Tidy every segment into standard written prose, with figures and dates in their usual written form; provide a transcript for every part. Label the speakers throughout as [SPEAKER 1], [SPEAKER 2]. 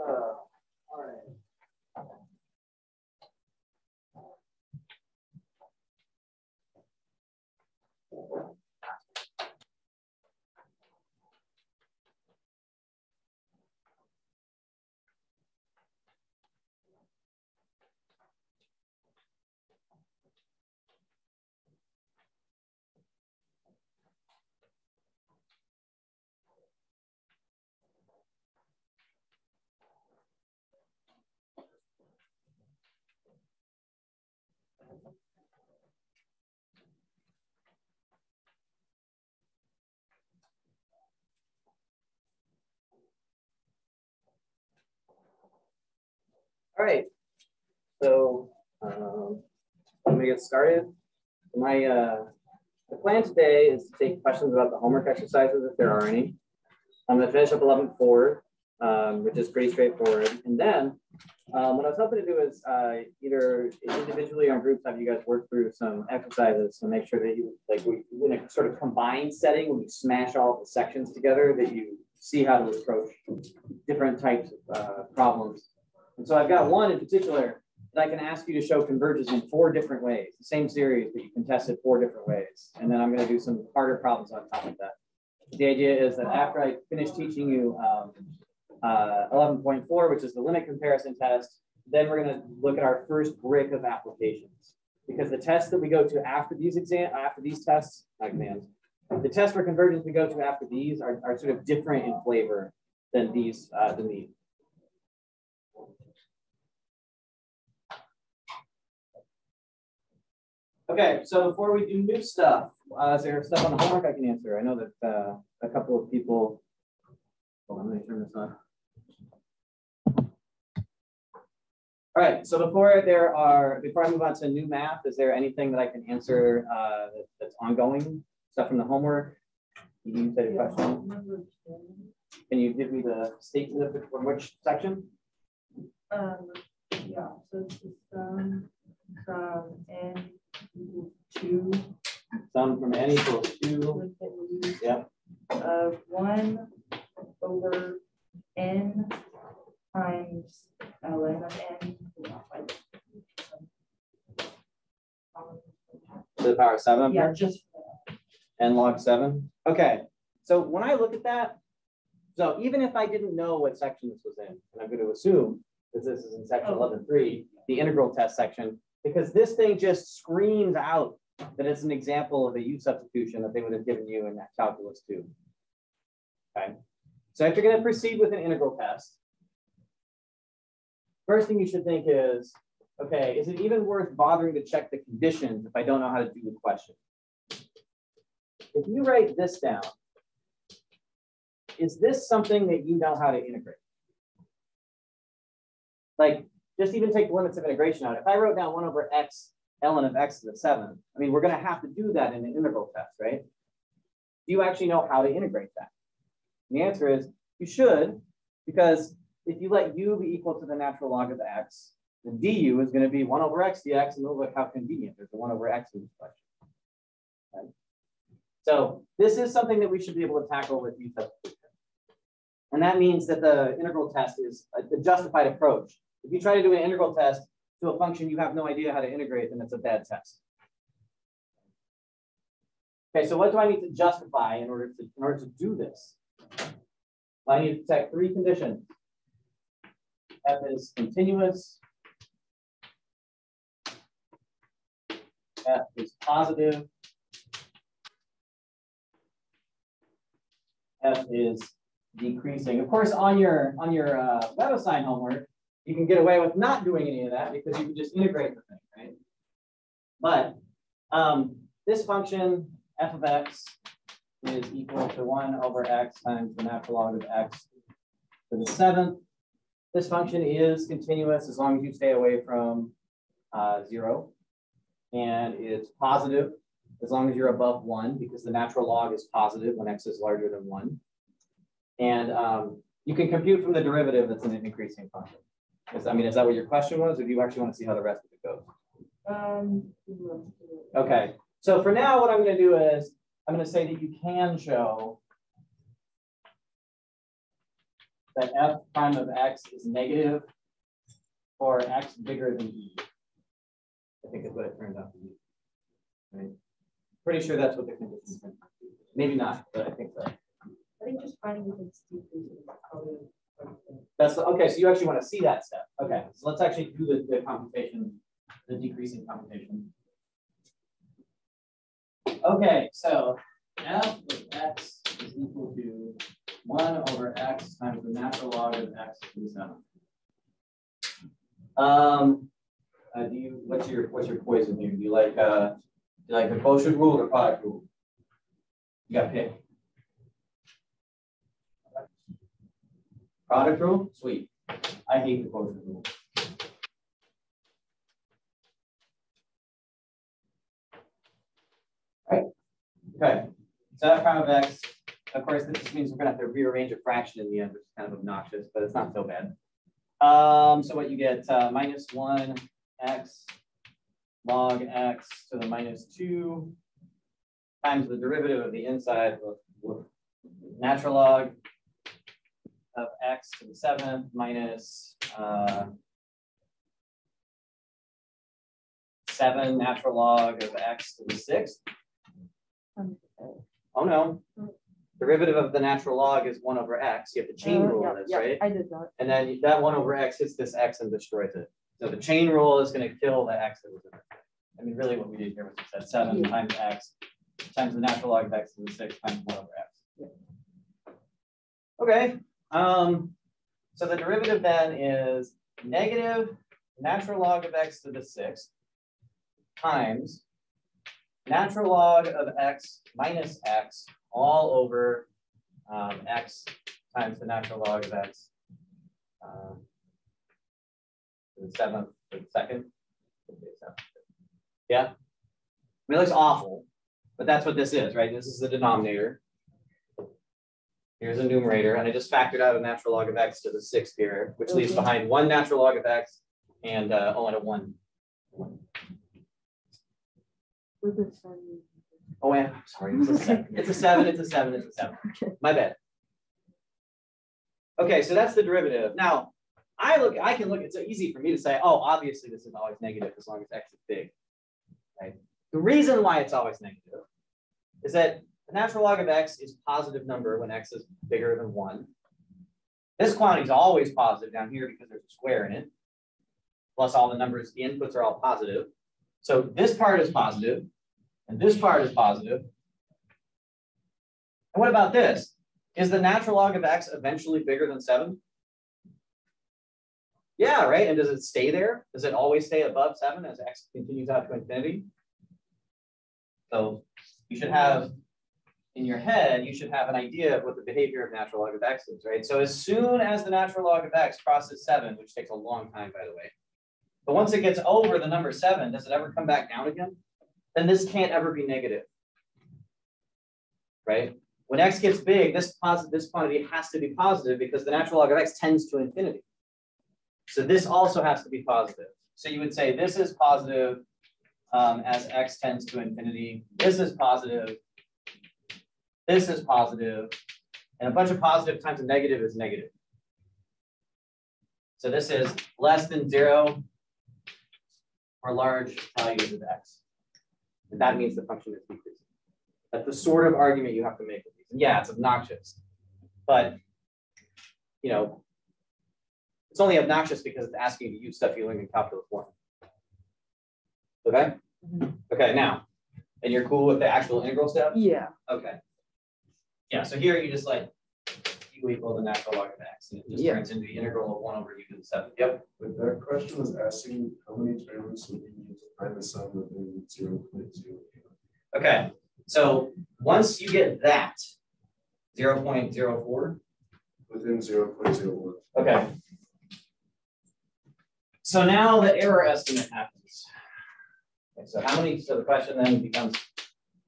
[SPEAKER 1] All right. All right, so I'm gonna get started. The plan today is to take questions about the homework exercises, if there are any. I'm gonna finish up 11.4, which is pretty straightforward. And then what I was hoping to do is either individually or in groups have you guys work through some exercises to make sure that you, in a sort of combined setting, when you smash all the sections together, that you see how to approach different types of problems. And so I've got one in particular that I can ask you to show converges in 4 different ways, the same series, but you can test it 4 different ways. And then I'm going to do some harder problems on top of that. The idea is that after I finish teaching you 11.4, which is the limit comparison test, then we're going to look at our first brick of applications. Because the tests that we go to after these tests, not exams, the tests for convergence we go to after these are sort of different in flavor than these. Okay, so before we do new stuff, is there stuff on the homework I can answer? I know that a couple of people, hold on, let me turn this on. All right, so before I move on to new math, is there anything that I can answer that's ongoing, stuff from the homework? You said a question. Can you give me the statement from which section?
[SPEAKER 2] Yeah, so it's from N equals 2.
[SPEAKER 1] Sum from N equals 2. Yep.
[SPEAKER 2] 1 over N times ln of N.
[SPEAKER 1] To the power of 7?
[SPEAKER 2] Yeah, just
[SPEAKER 1] N log 7. Okay, so when I look at that, so even if I didn't know what section this was in, and I'm going to assume that this is in section 11.3, the integral test section, because this thing just screams out that it's an example of a U substitution that they would have given you in that calculus 2. Okay, so if you're going to proceed with an integral test, first thing you should think is, okay, is it even worth bothering to check the conditions if I don't know how to do the question? If you write this down, is this something that you know how to integrate? Like, just even take the limits of integration out. If I wrote down 1 over x, ln of x to the 7th, I mean, we're going to have to do that in an integral test, right? Do you actually know how to integrate that? And the answer is you should, because if you let u be equal to the natural log of x, the du is going to be 1 over x dx, and look how convenient. There's the 1 over x in this question. Okay. So this is something that we should be able to tackle with U substitution. And that means that the integral test is a justified approach. If you try to do an integral test to a function you have no idea how to integrate, then it's a bad test. Okay, so what do I need to justify in order to do this? Well, I need to check 3 conditions. F is continuous. F is positive. F is decreasing. Of course, on your web assign homework, you can get away with not doing any of that because you can just integrate the thing, right? But this function, f of x, is equal to 1 over x times the natural log of x to the 7th. This function is continuous as long as you stay away from 0. And it's positive as long as you're above 1, because the natural log is positive when x is larger than 1. And you can compute from the derivative that's an increasing function. I mean, is that what your question was, or do you actually want to see how the rest of it goes? Okay, so for now, what I'm going to do is I'm going to say that you can show that f prime of x is negative for x bigger than e. I think is what it turns out to be. Right? Pretty sure that's what the condition is. Maybe not, but I think so.
[SPEAKER 2] I think just finding if it's decreasing is probably.
[SPEAKER 1] That's okay. So you actually want to see that step. Okay, so let's actually do the computation, the decreasing computation. Okay, so f of x is equal to 1 over x times the natural log of x to the 7th. What's your poison here? Do you like the quotient rule or product rule? You got to pick. Product rule? Sweet. I hate the quotient rule. Right? Okay. So f prime of x, of course, this just means we're going to have to rearrange a fraction in the end, which is kind of obnoxious, but it's not so bad. So what you get, minus 1x log x to the minus 2 times the derivative of the inside with natural log of x to the 7th minus 7 natural log of x to the 6th. Oh no. Derivative of the natural log is 1 over x. You have the chain rule on this, right?
[SPEAKER 2] I did that.
[SPEAKER 1] And then that 1 over x hits this x and destroys it. So the chain rule is going to kill the x that was in it. I mean, really what we did here was we said 7 times x times the natural log of x to the 6 times 1 over x. Okay. So the derivative then is negative natural log of x to the 6th times natural log of x minus x all over x times the natural log of x to the 7th to the 2nd. Yeah. I mean, it looks awful, but that's what this is, right? This is the denominator. Here's a numerator, and I just factored out a natural log of x to the 6th here, which leaves behind 1 natural log of x and and a 1. Oh, yeah, sorry, it's a 7. It's a 7, it's a 7, it's a 7. My bad. Okay, so that's the derivative. Now, I can look, it's so easy for me to say, oh, obviously this is always negative as long as x is big, right? The reason why it's always negative is that the natural log of x is a positive number when x is bigger than 1. This quantity is always positive down here because there's a square in it, plus all the numbers, the inputs are all positive. So this part is positive, and this part is positive. And what about this? Is the natural log of x eventually bigger than 7? Yeah, right? And does it stay there? Does it always stay above 7 as x continues out to infinity? So you should have, in your head, you should have an idea of what the behavior of natural log of x is, right? So as soon as the natural log of x crosses 7, which takes a long time, by the way, but once it gets over the number 7, does it ever come back down again? Then this can't ever be negative, right? When x gets big, this quantity has to be positive because the natural log of x tends to infinity. So this also has to be positive. So you would say this is positive as x tends to infinity. This is positive. This is positive. And a bunch of positive times a negative is negative. So this is less than 0 for large values of x. And that means the function is decreasing. That's the sort of argument you have to make with these. And yeah, it's obnoxious. But, you know, it's only obnoxious because it's asking you to use stuff you learned in calculus 1. Okay? Mm-hmm. Okay, now, and you're cool with the actual integral step?
[SPEAKER 2] Yeah.
[SPEAKER 1] Okay. Yeah, so here you just like u equal the natural log of x, and it just turns into the integral of 1 over u to the 7th. Yep.
[SPEAKER 3] But that question was asking how many terms would you need to find the sum within 0.0.
[SPEAKER 1] Okay, so once you get that 0.04
[SPEAKER 3] within 0.01.
[SPEAKER 1] Okay. So now the error estimate happens. Okay, so the question then becomes,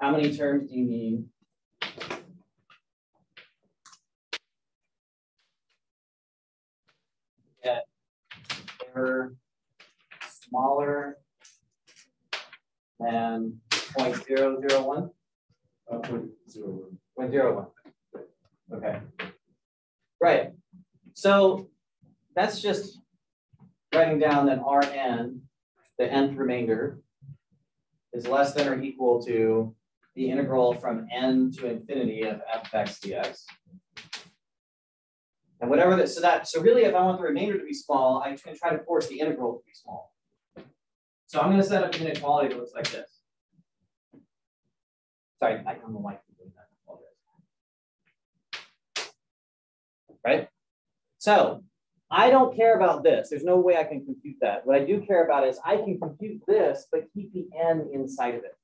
[SPEAKER 1] how many terms do you need to get error smaller than 0.001?
[SPEAKER 3] 0.01.
[SPEAKER 1] 0.01. Okay. Right. So that's just writing down that Rn, the nth remainder, is less than or equal to the integral from n to infinity of f(x) dx. And whatever that, so really if I want the remainder to be small, I can try to force the integral to be small. So I'm going to set up an inequality that looks like this. Sorry, I don't know why I keep doing that. Right? So I don't care about this. There's no way I can compute that. What I do care about is I can compute this, but keep the n inside of it.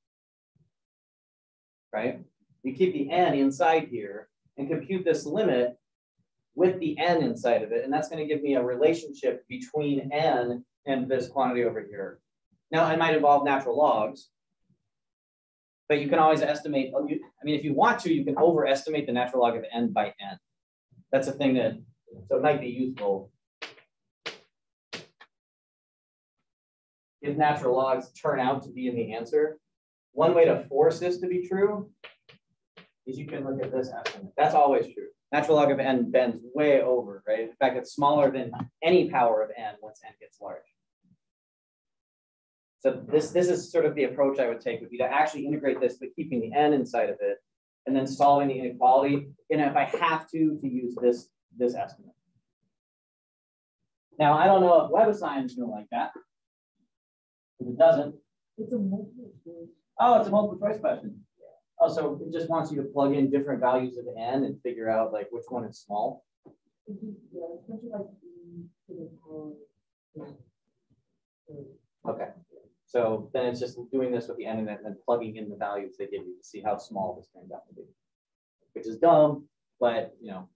[SPEAKER 1] Right? You keep the n inside here and compute this limit with the n inside of it. And that's going to give me a relationship between n and this quantity over here. Now, it might involve natural logs, but you can always estimate. I mean, if you want to, you can overestimate the natural log of n by n. That's a thing that, so it might be useful. If natural logs turn out to be in the answer, one way to force this to be true is you can look at this estimate. That's always true. Natural log of n bends way over, right? In fact, it's smaller than any power of n once n gets large. So this is sort of the approach I would take, would be to actually integrate this, but keeping the n inside of it, and then solving the inequality. And if I have to use this estimate. Now, I don't know if WebAssign is going to like that. If it doesn't,
[SPEAKER 2] It's a multiple choice.
[SPEAKER 1] oh, it's a multiple choice question. Oh, so it just wants you to plug in different values of n and figure out like which one is small.
[SPEAKER 2] Yeah, especially like
[SPEAKER 1] Okay. So then it's just doing this with the n and then plugging in the values they give you to see how small this turns out to be. Which is dumb, but you know,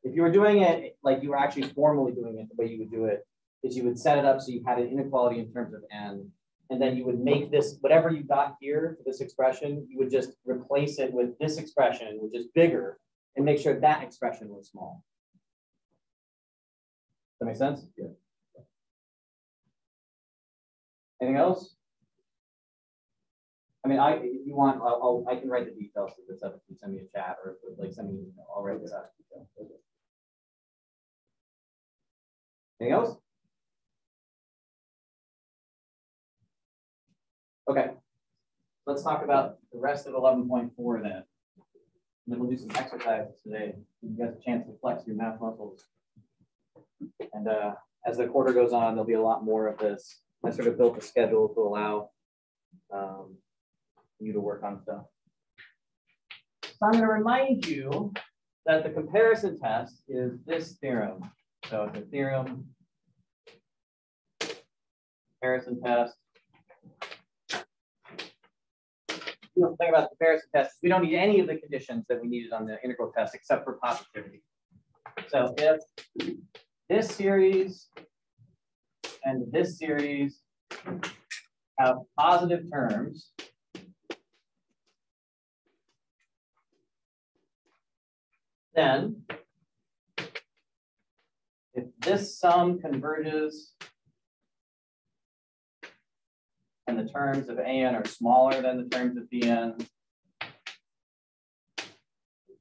[SPEAKER 1] if you were doing it like you were actually formally doing it, the way you would do it is you would set it up so you had an inequality in terms of n. And then you would make this, whatever you got here for this expression, you would just replace it with this expression, which is bigger, and make sure that expression was small. Does that make sense? Yeah. Anything else? I mean, if you want, I can write the details of this up if you send me a chat or like send me an email. I'll write this out. Anything else? Okay, let's talk about the rest of 11.4 then. And then we'll do some exercises today. You guys a chance to flex your math muscles. And as the quarter goes on, there'll be a lot more of this. I sort of built a schedule to allow you to work on stuff. So I'm going to remind you that the comparison test is this theorem. So it's a theorem, comparison test. The thing about the comparison test is we don't need any of the conditions that we needed on the integral test except for positivity. So if this series and this series have positive terms, then if this sum converges and the terms of an are smaller than the terms of bn,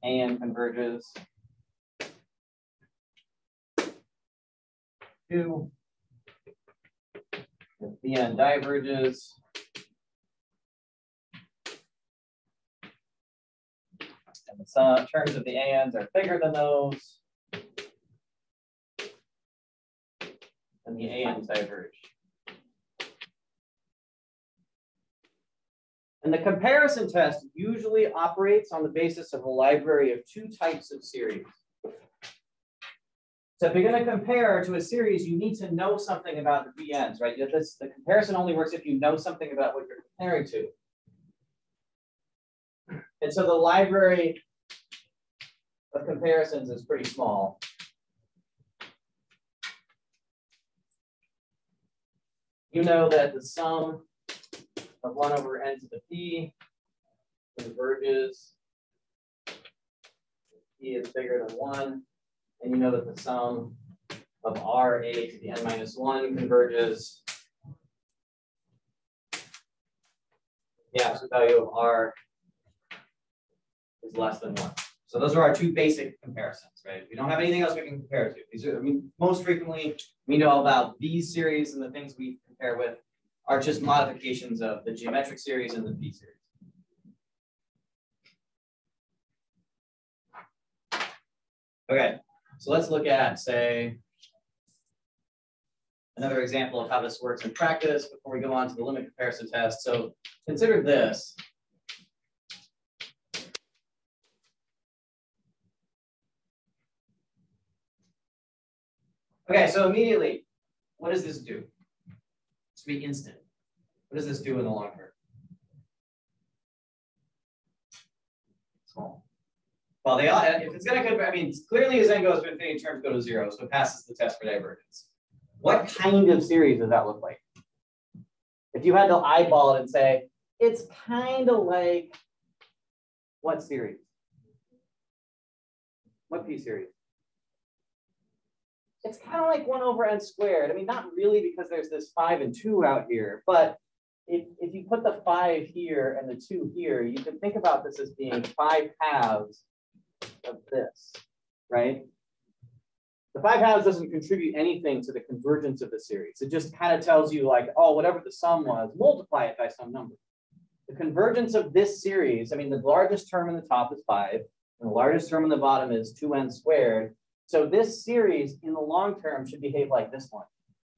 [SPEAKER 1] an converges to, if bn diverges, and the terms of the an's are bigger than those, then the an's diverge. And the comparison test usually operates on the basis of a library of two types of series. So if you're going to compare to a series, you need to know something about the bn's, right? The comparison only works if you know something about what you're comparing to. And so the library of comparisons is pretty small. You know that the sum of 1 over n to the p converges. P is bigger than 1. And you know that the sum of r a to the n minus 1 converges. The absolute value of r is less than 1.
[SPEAKER 4] So those are our two basic comparisons, right? We don't have anything else we can compare to. These are, I mean, most frequently we know about these series, and the things we compare with are just modifications of the geometric series and the p series. Okay, so let's look at, say, another example of how this works in practice before we go on to the limit comparison test. So consider this. Okay, so immediately, what does this do? It's be instant. What does this do in the long term? Small. Well, they all, if it's going to convert, I mean, clearly as n goes to infinity, terms go to 0, so it passes the test for divergence. What kind of series does that look like? If you had to eyeball it and say, it's kind of like what series? What p series? It's kind of like 1 over n squared. I mean, not really, because there's this 5 and 2 out here, but if you put the 5 here and the 2 here, you can think about this as being 5 halves of this, right? The 5 halves doesn't contribute anything to the convergence of the series. It just kind of tells you like, oh, whatever the sum was, multiply it by some number. The convergence of this series, I mean, the largest term in the top is 5, and the largest term in the bottom is 2n squared. So this series in the long term should behave like this one.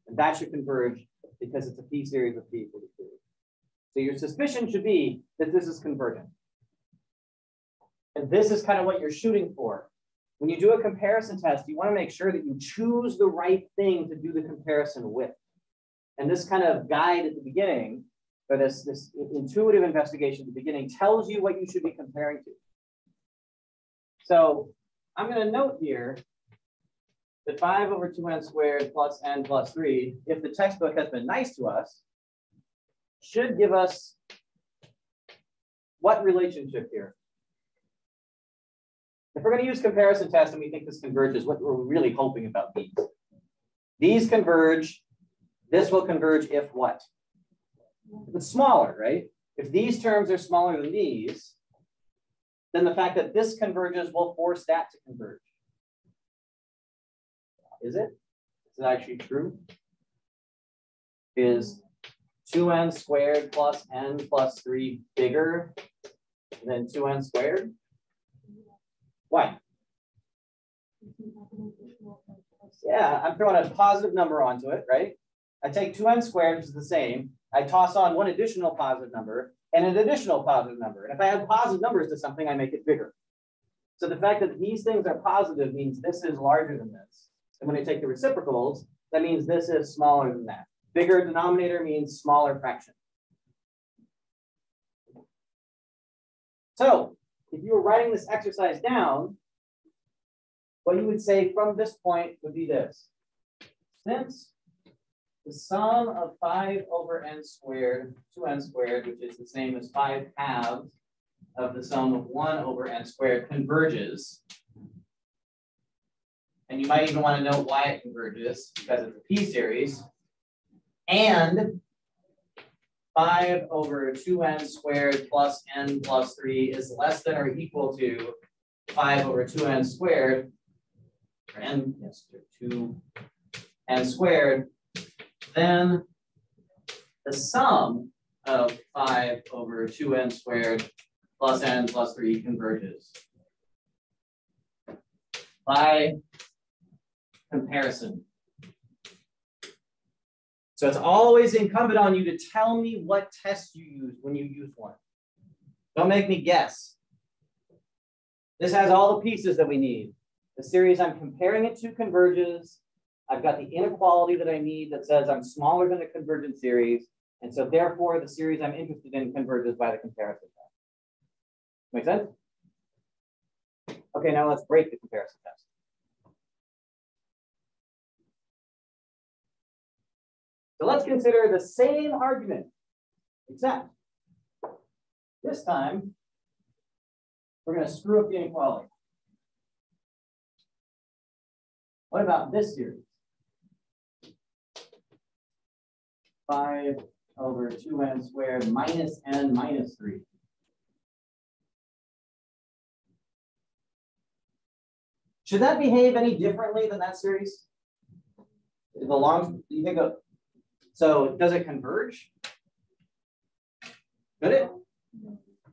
[SPEAKER 4] And that should converge because it's a p series of p equal to 2. So your suspicion should be that this is convergent. And this is kind of what you're shooting for. When you do a comparison test, you want to make sure that you choose the right thing to do the comparison with. And this kind of guide at the beginning, or this intuitive investigation at the beginning, tells you what you should be comparing to. So I'm going to note here that 5 over 2n squared plus n plus 3, if the textbook has been nice to us, should give us what relationship here? If we're going to use comparison test and we think this converges, what we're really hoping about these. These converge. This will converge if what? If it's smaller, right? If these terms are smaller than these, then the fact that this converges will force that to converge. Is it? Is it actually true? Is 2n squared plus n plus 3 bigger than 2n squared? Why? Yeah, I'm throwing a positive number onto it, right? I take 2n squared, which is the same. I toss on one additional positive number and an additional positive number. And if I add positive numbers to something, I make it bigger. So the fact that these things are positive means this is larger than this. And when I take the reciprocals, that means this is smaller than that. Bigger denominator means smaller fraction. So if you were writing this exercise down, what you would say from this point would be this. Since the sum of 5 over n squared, 2n squared, which is the same as 5 halves of the sum of 1 over n squared, converges. And you might even want to know why it converges, because it's a p series. And 5 over 2n squared plus n plus 3 is less than or equal to 5 over 2n squared, or n, yes, 2n squared, then the sum of 5 over 2n squared plus n plus 3 converges by comparison. So it's always incumbent on you to tell me what test you use when you use one. Don't make me guess. This has all the pieces that we need. The series I'm comparing it to converges. I've got the inequality that I need that says I'm smaller than a convergent series. And so therefore, the series I'm interested in converges by the comparison test. Make sense? Okay, now let's break the comparison test. So let's consider the same argument, except this time, we're going to screw up the inequality. What about this series? 5 over 2n squared minus n minus 3. Should that behave any differently than that series? In the long, you think of, so does it converge? Could it?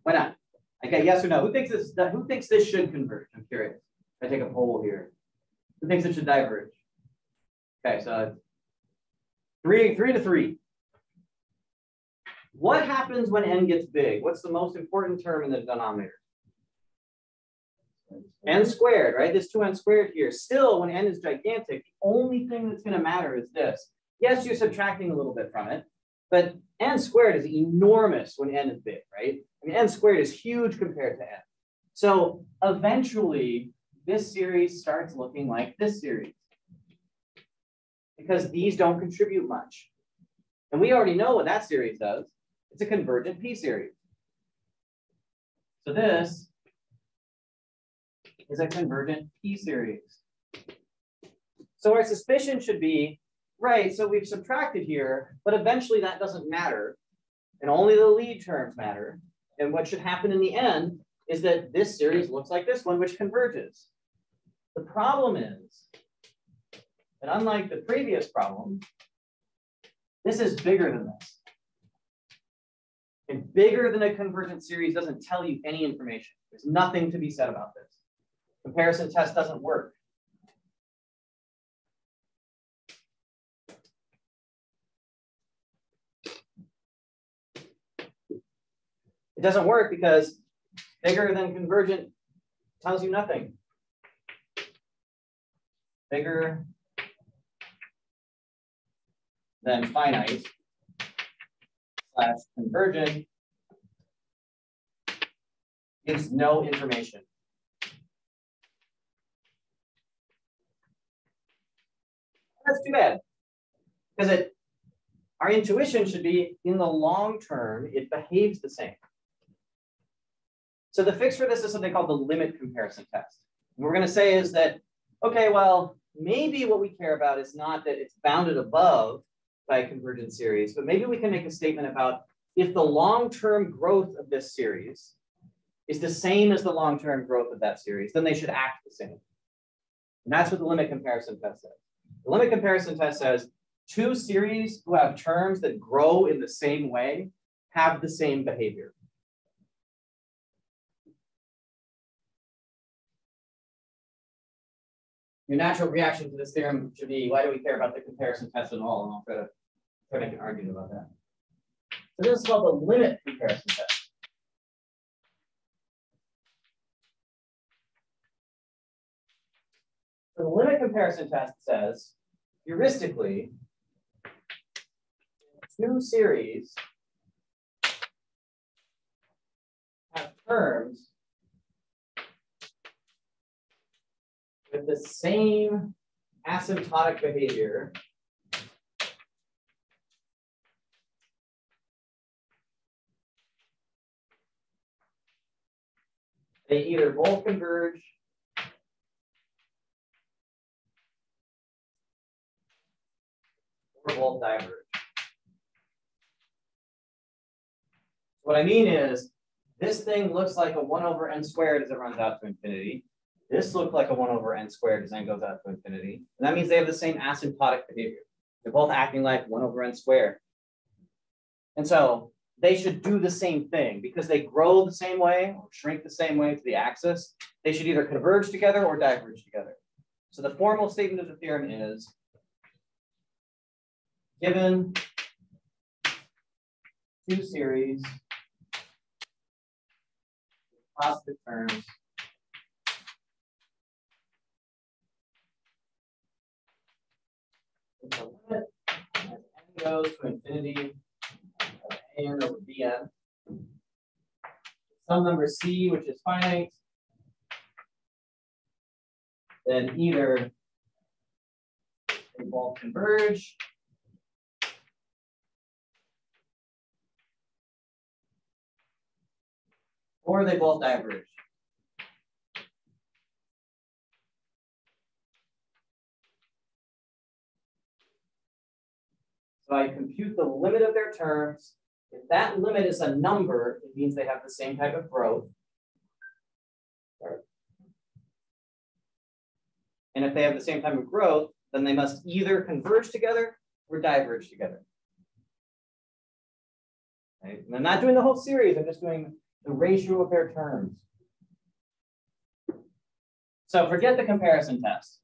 [SPEAKER 4] Why not? Okay, yes or no? Who thinks this should converge? I'm curious. I take a poll here. Who thinks it should diverge? Okay, so 3-3. What happens when n gets big? What's the most important term in the denominator? N squared, right? This 2n squared here. Still, when n is gigantic, the only thing that's going to matter is this. Yes, you're subtracting a little bit from it, but n squared is enormous when n is big, right? I mean, n squared is huge compared to n. So eventually, this series starts looking like this series because these don't contribute much. And we already know what that series does. It's a convergent p series. So this is a convergent p series. So our suspicion should be, right, so we've subtracted here, but eventually that doesn't matter, and only the lead terms matter. And what should happen in the end is that this series looks like this one, which converges. The problem is that unlike the previous problem, this is bigger than this. And bigger than a convergent series doesn't tell you any information. There's nothing to be said about this. Comparison test doesn't work. It doesn't work because bigger than convergent tells you nothing. Bigger than finite / convergent gives no information. That's too bad, because our intuition should be in the long term, it behaves the same. So the fix for this is something called the limit comparison test. And what we're going to say is that, okay, well, maybe what we care about is not that it's bounded above by a convergent series, but maybe we can make a statement about if the long-term growth of this series is the same as the long-term growth of that series, then they should act the same. And that's what the limit comparison test says. The limit comparison test says two series who have terms that grow in the same way have the same behavior. Your natural reaction to this theorem should be, why do we care about the comparison test at all? And I'll try to make an argument about that. So this is called the limit comparison test. So the limit comparison test says, heuristically, two series have terms with the same asymptotic behavior they either both converge or both diverge. What I mean is, this thing looks like a 1 over n squared as it runs out to infinity. This looks like a 1 over n squared as n goes out to infinity. And that means they have the same asymptotic behavior. They're both acting like 1 over n squared. And so they should do the same thing because they grow the same way or shrink the same way to the axis. They should either converge together or diverge together. So the formal statement of the theorem is, given two series with positive terms with the limit as n goes to infinity of an over bn, some number c, which is finite, then either they both converge or they both diverge. So I compute the limit of their terms. If that limit is a number, it means they have the same type of growth. And if they have the same time of growth, then they must either converge together or diverge together. Right? And I'm not doing the whole series, I'm just doing the ratio of their terms. So forget the comparison test.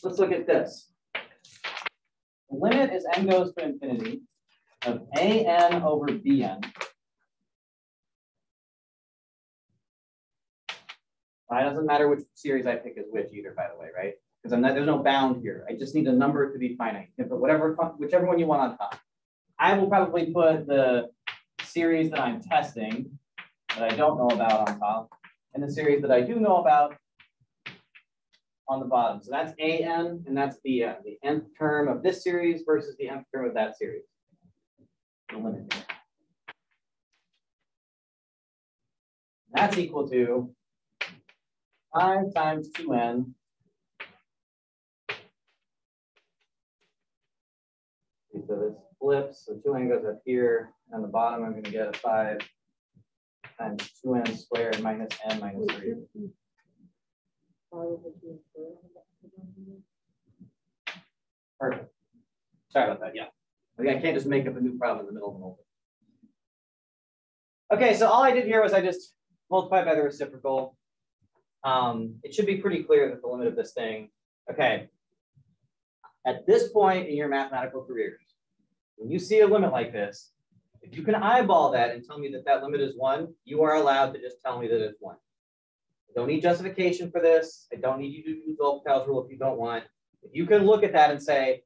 [SPEAKER 4] Let's look at this. The limit as n goes to infinity of an over bn. It doesn't matter which series I pick as which either, by the way, right? Because there's no bound here. I just need a number to be finite. You can put whichever one you want on top. I will probably put the series that I'm testing that I don't know about on top, and the series that I do know about on the bottom. So that's an and that's the nth term of this series versus the nth term of that series. The limit here. That's equal to 5 times 2n. So this flips, so 2n goes up here, and on the bottom I'm going to get a 5 times 2n squared minus n minus 3. Perfect. Sorry about that, yeah. I can't just make up a new problem in the middle of an old one. Okay, so all I did here was I just multiplied by the reciprocal. It should be pretty clear that the limit of this thing, okay, at this point in your mathematical careers, when you see a limit like this, if you can eyeball that and tell me that that limit is 1, you are allowed to just tell me that it's 1. I don't need justification for this. I don't need you to use the L'Hopital's rule if you don't want. If you can look at that and say,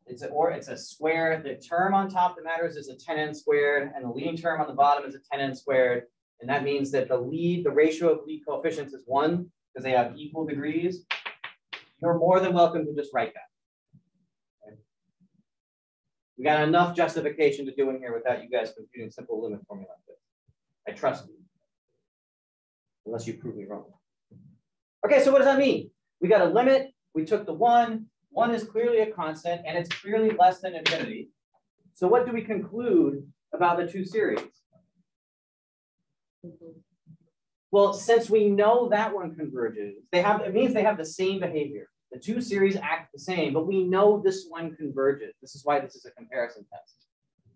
[SPEAKER 4] it's a square, the term on top that matters is a 10n squared, and the leading term on the bottom is a 10n squared. And that means that the ratio of lead coefficients is 1 because they have equal degrees. You're more than welcome to just write that. Okay. We got enough justification to do in here without you guys computing simple limit formula like this. I trust you. Unless you prove me wrong. Okay, so what does that mean? We got a limit, we took the 1. 1 is clearly a constant, and it's clearly less than infinity. So what do we conclude about the two series? Well, since we know that one converges, it means they have the same behavior. The two series act the same, but we know this one converges. This is why this is a comparison test.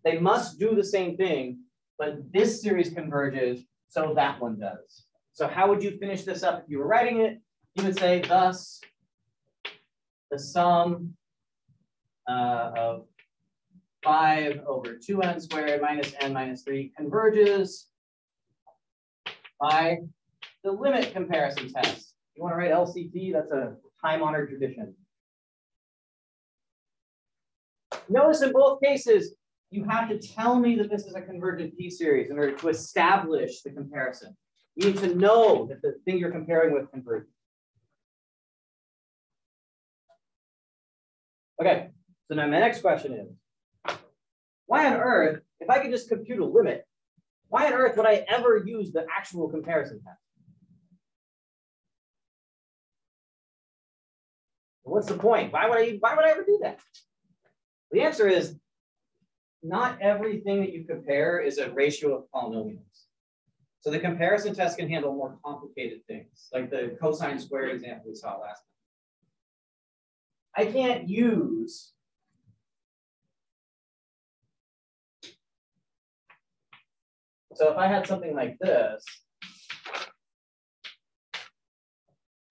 [SPEAKER 4] They must do the same thing, but this series converges, so that one does. So how would you finish this up if you were writing it? You would say, thus, the sum of 5 over 2n squared minus n minus 3 converges by the limit comparison test. You want to write LCT? That's a time-honored tradition. Notice in both cases, you have to tell me that this is a convergent p-series in order to establish the comparison. You need to know that the thing you're comparing with converges. Okay, so now my next question is, why on earth, if I could just compute a limit, why on earth would I ever use the actual comparison test? What's the point? Why would I ever do that? The answer is, not everything that you compare is a ratio of polynomials. So the comparison test can handle more complicated things, like the cosine squared example we saw last time. I can't use so if I had something like this,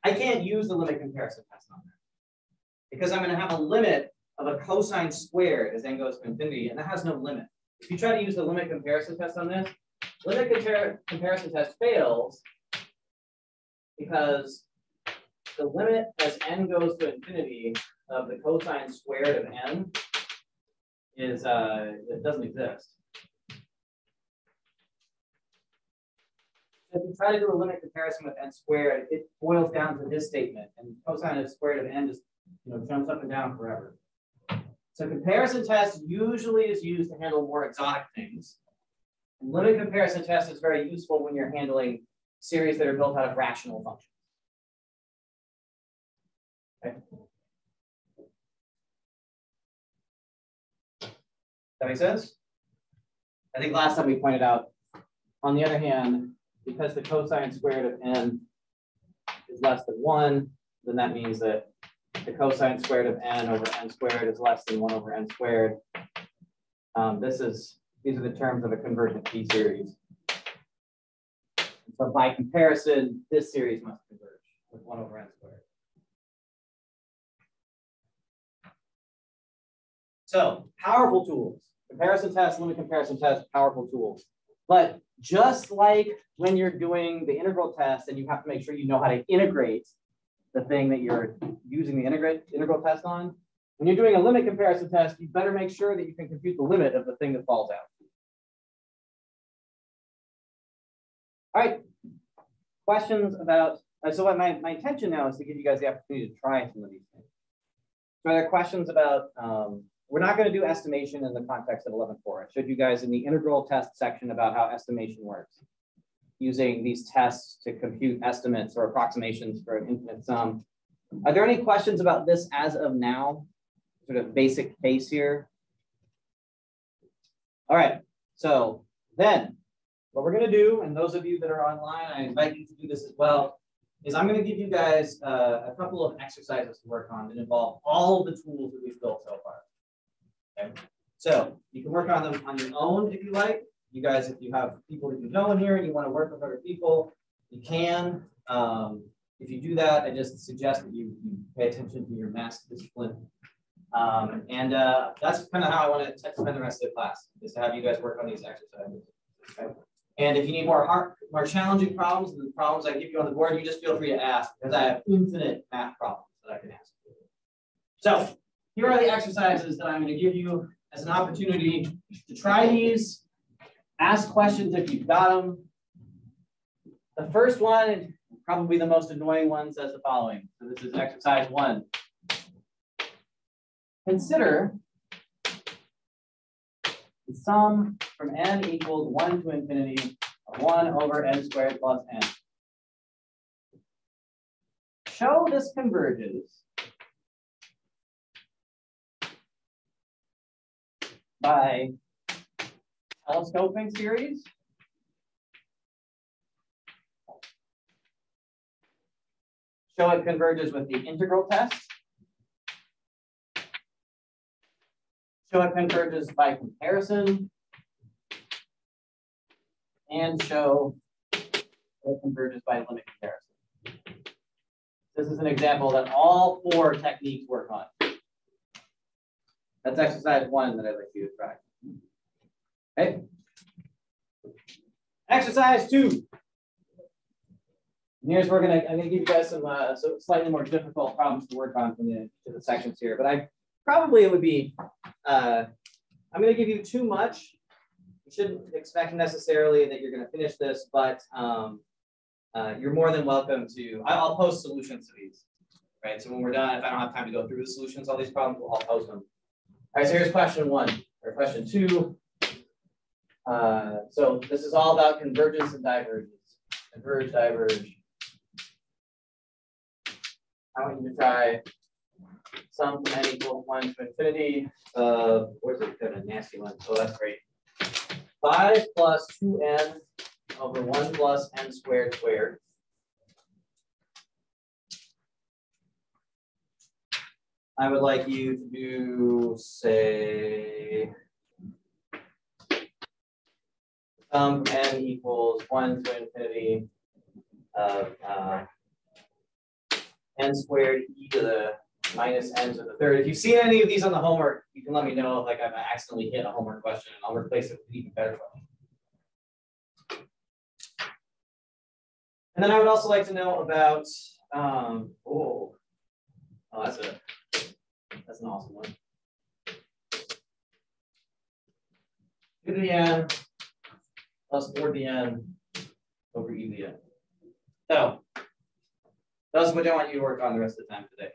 [SPEAKER 4] I can't use the limit comparison test on that because I'm going to have a limit of a cosine squared as n goes to infinity, and that has no limit. If you try to use the limit comparison test on this, limit comparison test fails because the limit as n goes to infinity of the cosine squared of n is it doesn't exist. If you try to do a limit comparison with n squared, it boils down to this statement, and cosine squared of n just jumps up and down forever. So comparison test usually is used to handle more exotic things. And limit comparison test is very useful when you're handling series that are built out of rational functions. Okay. That make sense? I think last time we pointed out, on the other hand, because the cosine squared of n is less than 1, then that means that the cosine squared of n over n squared is less than 1 over n squared. These are the terms of a convergent P series. So by comparison, this series must converge with 1 over n squared. So powerful tools, comparison test, limit comparison test, powerful tools. But just like when you're doing the integral test and you have to make sure you know how to integrate the thing that you're using the integral test on, when you're doing a limit comparison test, you better make sure that you can compute the limit of the thing that falls out. All right, questions about, so what my intention now is to give you guys the opportunity to try some of these things. So are there questions about, we're not going to do estimation in the context of 11.4. I showed you guys in the integral test section about how estimation works, using these tests to compute estimates or approximations for an infinite sum. Are there any questions about this as of now? Sort of basic case here. All right, so then what we're going to do, and those of you that are online, I invite you to do this as well, is I'm going to give you guys a couple of exercises to work on that involve all of the tools that we've built so far. Okay. So you can work on them on your own if you like. You guys, if you have people that you know in here and you want to work with other people, you can. If you do that, I just suggest that you pay attention to your math discipline. That's kind of how I want to spend the rest of the class, is to have you guys work on these exercises. Okay. And if you need more challenging problems than the problems I give you on the board, you just feel free to ask, because I have infinite math problems that I can ask. So here are the exercises that I'm going to give you as an opportunity to try these, ask questions if you've got them. The first one, probably the most annoying one, says the following. So this is exercise 1. Consider the sum from n equals 1 to infinity of 1 over n squared plus n. Show this converges by telescoping series, show it converges with the integral test, show it converges by comparison, and show it converges by limit comparison. This is an example that all 4 techniques work on. That's exercise 1 that I'd like you to try. Okay. Exercise 2. And here's where I'm gonna give you guys some slightly more difficult problems to work on from the sections here. But it would be I'm gonna give you too much. You shouldn't expect necessarily that you're gonna finish this, but you're more than welcome to. I'll post solutions to these. Right. So when we're done, if I don't have time to go through the solutions to all these problems, I'll post them. All right, so here's question 1 or question 2. So this is all about convergence and divergence. Converge, diverge. I want you to try sum from n equals 1 to infinity. Where's it? Kind of a nasty one. Oh, that's great. 5 plus 2n over 1 plus n squared squared. I would like you to do, say, sum from n equals 1 to infinity of n squared e to the minus n to the third. If you've seen any of these on the homework, you can let me know if I've accidentally hit a homework question, and I'll replace it with an even better question. And then I would also like to know about, that's an awesome one. 2 to the n plus 4 to the n over e to the n. So that's what I want you to work on the rest of the time today.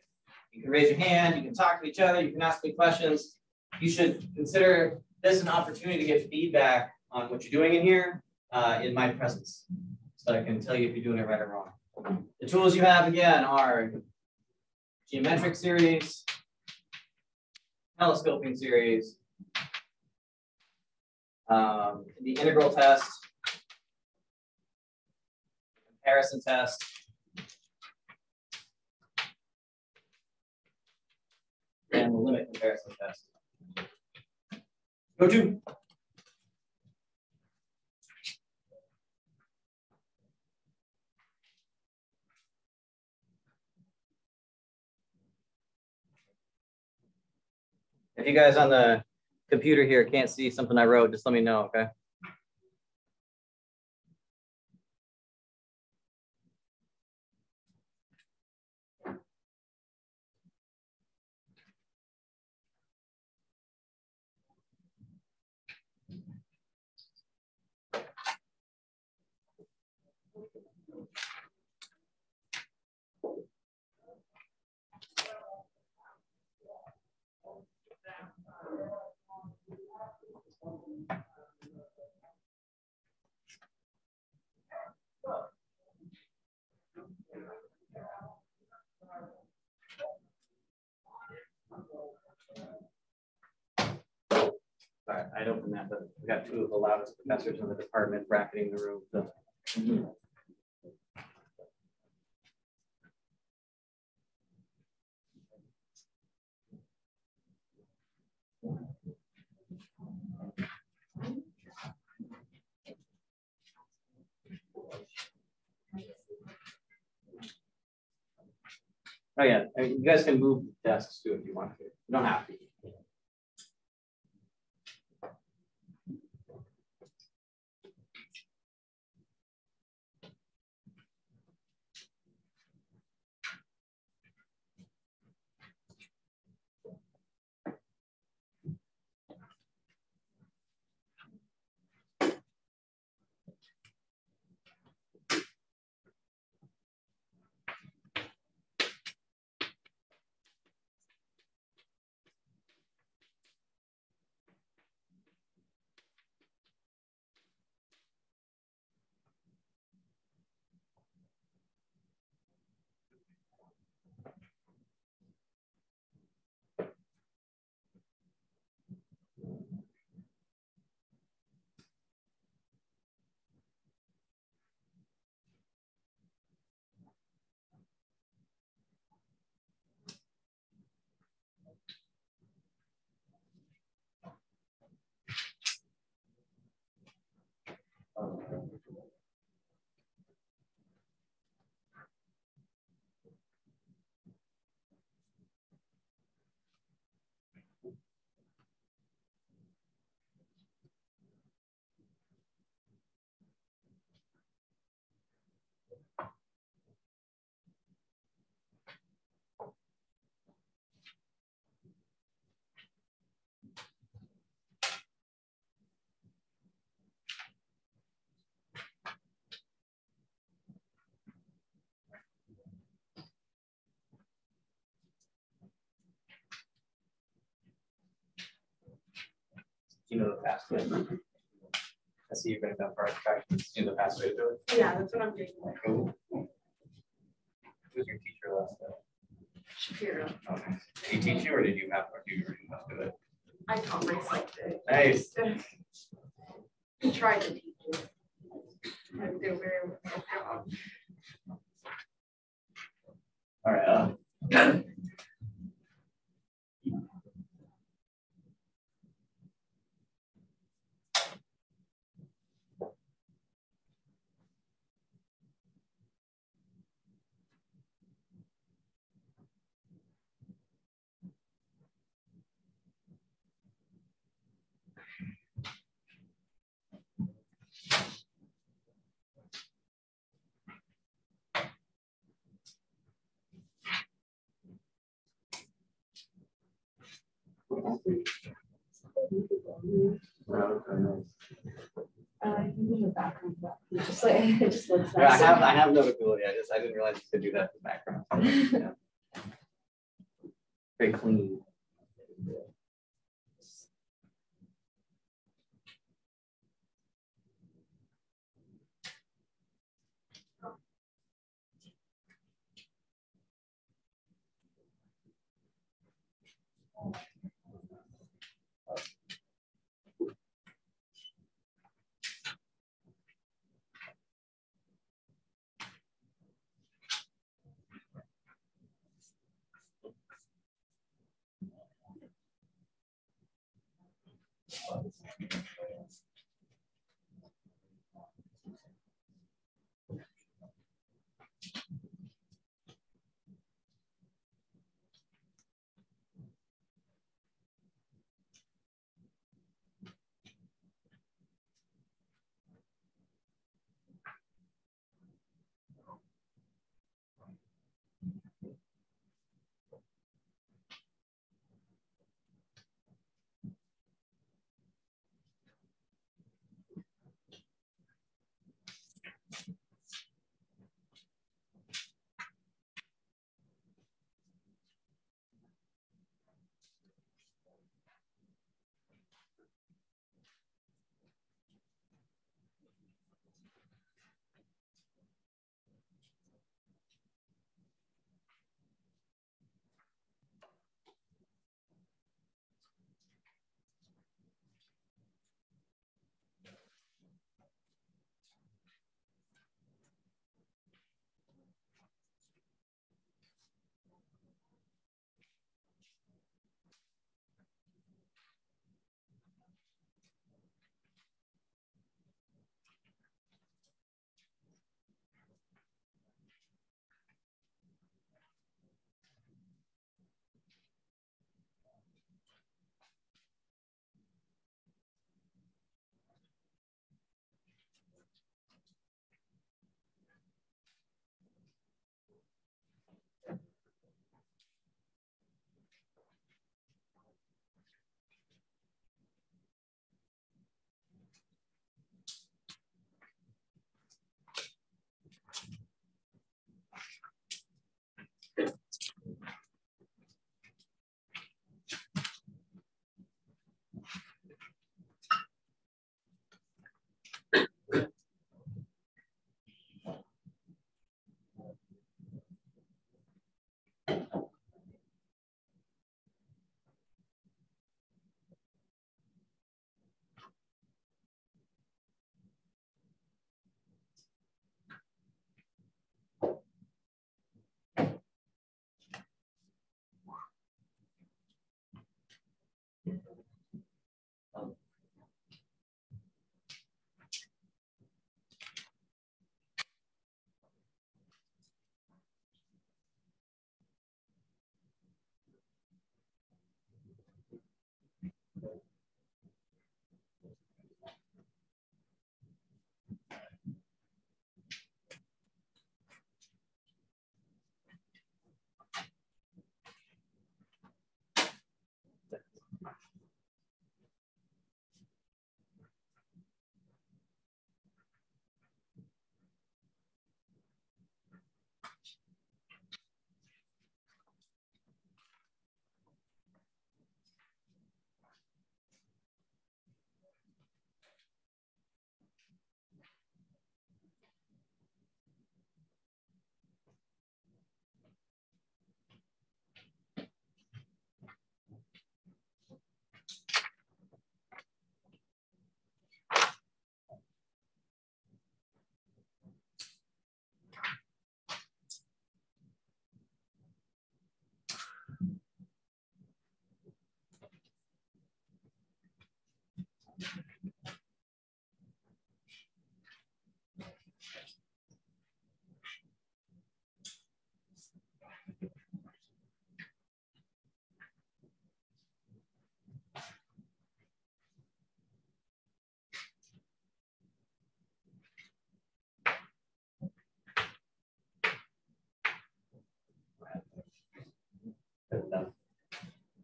[SPEAKER 4] You can raise your hand, you can talk to each other, you can ask me questions. You should consider this an opportunity to get feedback on what you're doing in here in my presence, so I can tell you if you're doing it right or wrong. The tools you have, again, are geometric series, telescoping series, the integral test, comparison test, the comparison test. Go to. If you guys on the computer here can't see something I wrote, just let me know, okay? Sorry, I'd open that, but we got two of the loudest professors in the department bracketing the room. So. Oh yeah, I mean, you guys can move desks too if you want to. You don't have to. You know the password. I see you're going to go for instructions. You know the password to it?
[SPEAKER 2] Yeah, that's what I'm doing.
[SPEAKER 4] Cool. Who's your teacher last time?
[SPEAKER 2] Shapiro.
[SPEAKER 4] Okay. Did he teach you or did you have or do you already most of it?
[SPEAKER 2] I taught myself to.
[SPEAKER 4] Nice.
[SPEAKER 2] He tried to teach me. I didn't do very well.
[SPEAKER 4] All right.
[SPEAKER 2] In the background, just like it just looks
[SPEAKER 4] Yeah,
[SPEAKER 2] nice.
[SPEAKER 4] I have notability. I didn't realize you could do that in the background. Yeah. Very clean.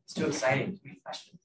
[SPEAKER 5] It's too exciting to be questions.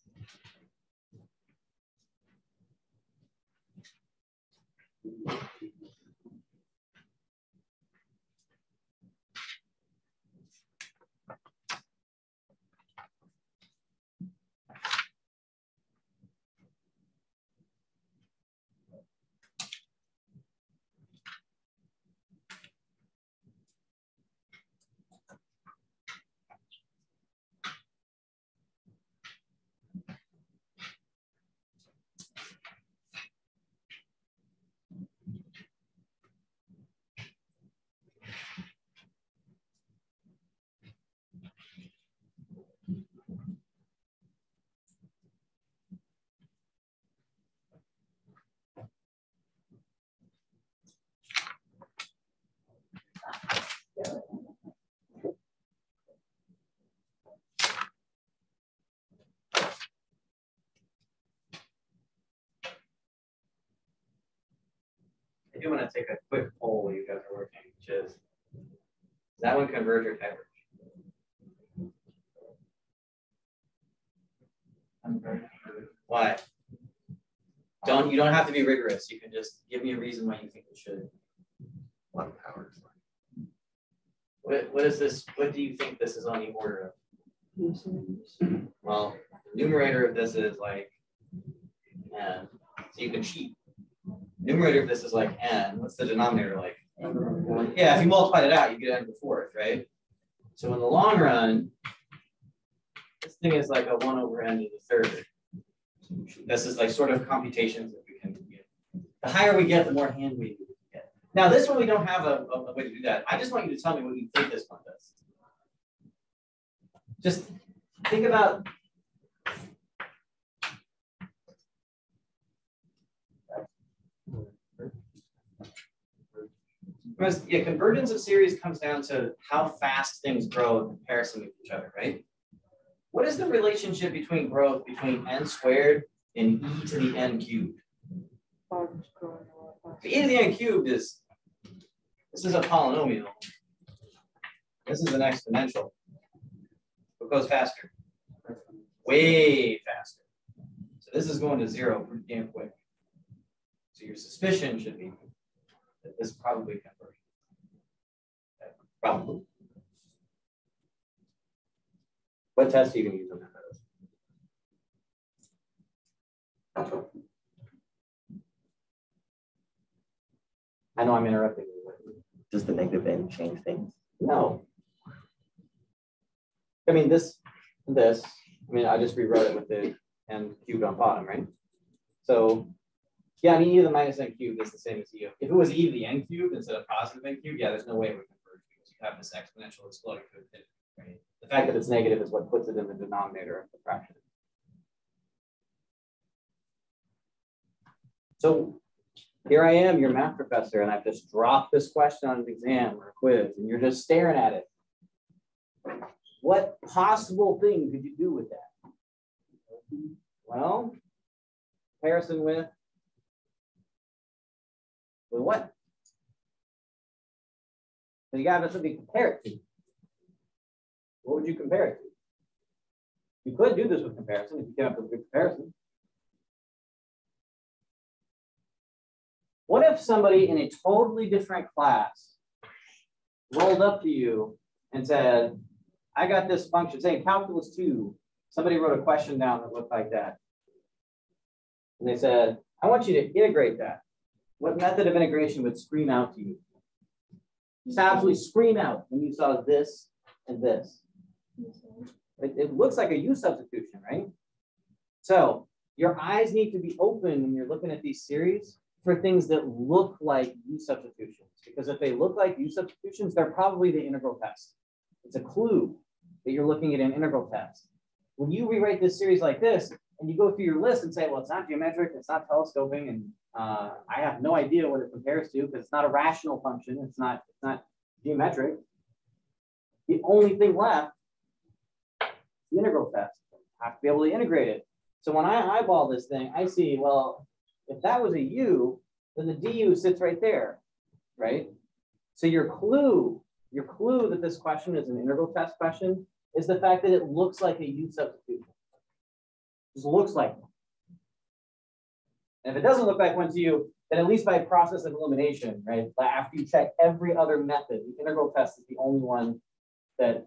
[SPEAKER 4] I do want to take a quick poll while you guys are working, which is that one converge or diverge? Why? You don't have to be rigorous. You can just give me a reason why you think it should.
[SPEAKER 3] One power.
[SPEAKER 4] What is this? What do you think this is on the order of? Well, the numerator of this is like n, so you can cheat. Numerator of this is like n. What's the denominator like? Yeah, if you multiply it out, you get n to the fourth, right? So in the long run, this thing is like a 1 over n to the third. This is like sort of computations that we can do. The higher we get, the more hand we get. Now, this one, we don't have a way to do that. I just want you to tell me what you think this one does. Just think about. Yeah, convergence of series comes down to how fast things grow in comparison with each other, right? What is the relationship between growth between n squared and e to the n cubed? The e to the n cubed is, this is a polynomial. This is an exponential. What goes faster? Way faster. So this is going to 0 pretty damn quick. So your suspicion should be that this probably converges. Probably. What test are you going to use on that? I know I'm interrupting you.
[SPEAKER 5] Does the negative n change things?
[SPEAKER 4] No. I mean, this, I mean, I just rewrote it with the n cubed on bottom, right? So, yeah, I mean, e to the minus n cubed is the same as e. If it was e to the n cubed instead of positive n cubed, yeah, there's no way it would converge because you have this exponential exploding to infinity, right? The fact that it's negative is what puts it in the denominator of the fraction. So here I am, your math professor, and I've just dropped this question on an exam or a quiz, and you're just staring at it. What possible thing could you do with that? Well, comparison with what? So you got something to compare it to. What would you compare it to? You could do this with comparison if you came up with a good comparison. What if somebody in a totally different class rolled up to you and said, I got this function, say calculus 2, somebody wrote a question down that looked like that. And they said, I want you to integrate that. What method of integration would scream out to you? Just absolutely scream out when you saw this and this. It looks like a U substitution, right? So your eyes need to be open when you're looking at these series for things that look like U substitutions. Because if they look like U substitutions, they're probably the integral test. It's a clue that you're looking at an integral test. When you rewrite this series like this, and you go through your list and say, well, it's not geometric, it's not telescoping, and I have no idea what it compares to because it's not a rational function, it's not geometric. The only thing left is the integral test. I have to be able to integrate it. So when I eyeball this thing, I see, well, if that was a U, then the du sits right there, right? So your clue that this question is an integral test question is the fact that it looks like a U substitution. It just looks like one. And if it doesn't look like one to you, then at least by process of elimination, right? After you check every other method, the integral test is the only one that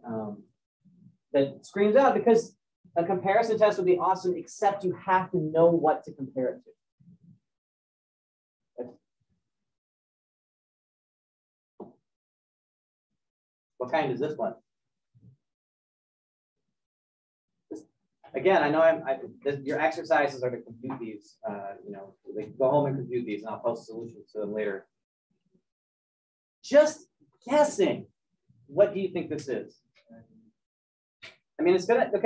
[SPEAKER 4] that screams out, because a comparison test would be awesome, except you have to know what to compare it to. What kind is this one? Again, I know your exercises are to compute these. Go home and compute these, and I'll post solutions to them later. Just guessing. What do you think this is? I mean, it's gonna but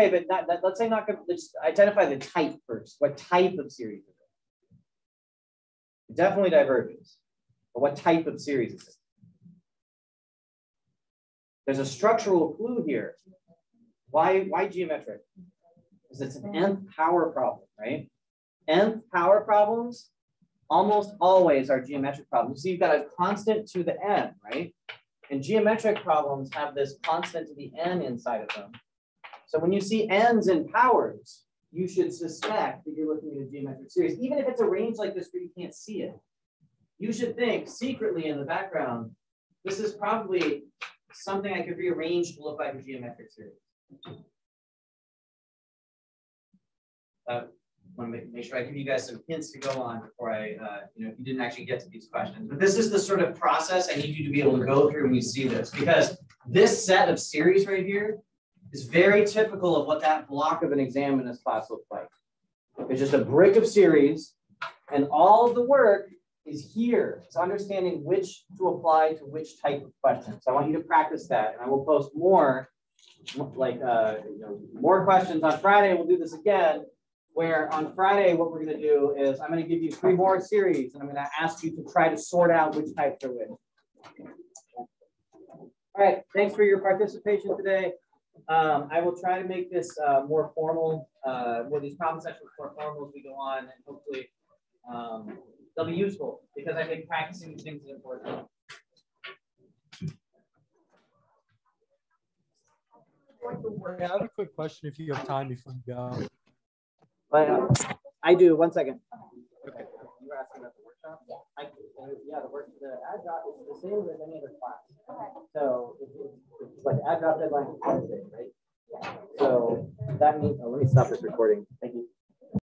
[SPEAKER 4] let's say not gonna. Let's identify the type first. What type of series is it? It definitely diverges. But what type of series is it? There's a structural clue here. Why geometric? Because it's an nth power problem, right? Nth power problems almost always are geometric problems. So you've got a constant to the n, right? And geometric problems have this constant to the n inside of them. So when you see n's in powers, you should suspect that you're looking at a geometric series. Even if it's a range like this where you can't see it, you should think secretly in the background, this is probably something I could rearrange to look like a geometric series. I want to make sure I give you guys some hints to go on before I, if you didn't actually get to these questions. But this is the sort of process I need you to be able to go through when you see this, because this set of series right here is very typical of what that block of an exam in this class looks like. It's just a brick of series, and all of the work is here. It's understanding which to apply to which type of question. So I want you to practice that, and I will post more, more questions on Friday. We'll do this again, where on Friday, what we're going to do is I'm going to give you 3 more series, and I'm going to ask you to try to sort out which types are which. All right, thanks for your participation today. I will try to make this more formal, these problem sessions more formal as we go on, and hopefully they'll be useful, because I think practicing these things is important.
[SPEAKER 6] I have a quick question if you have time before you go.
[SPEAKER 4] I do. 1 second.
[SPEAKER 6] Okay.
[SPEAKER 4] You were asking about the workshop? Yeah. The ad drop is the same as any other class. Okay. So it's like ad drop deadline is Wednesday, right? Yeah. So that means, let me stop this recording. Thank you.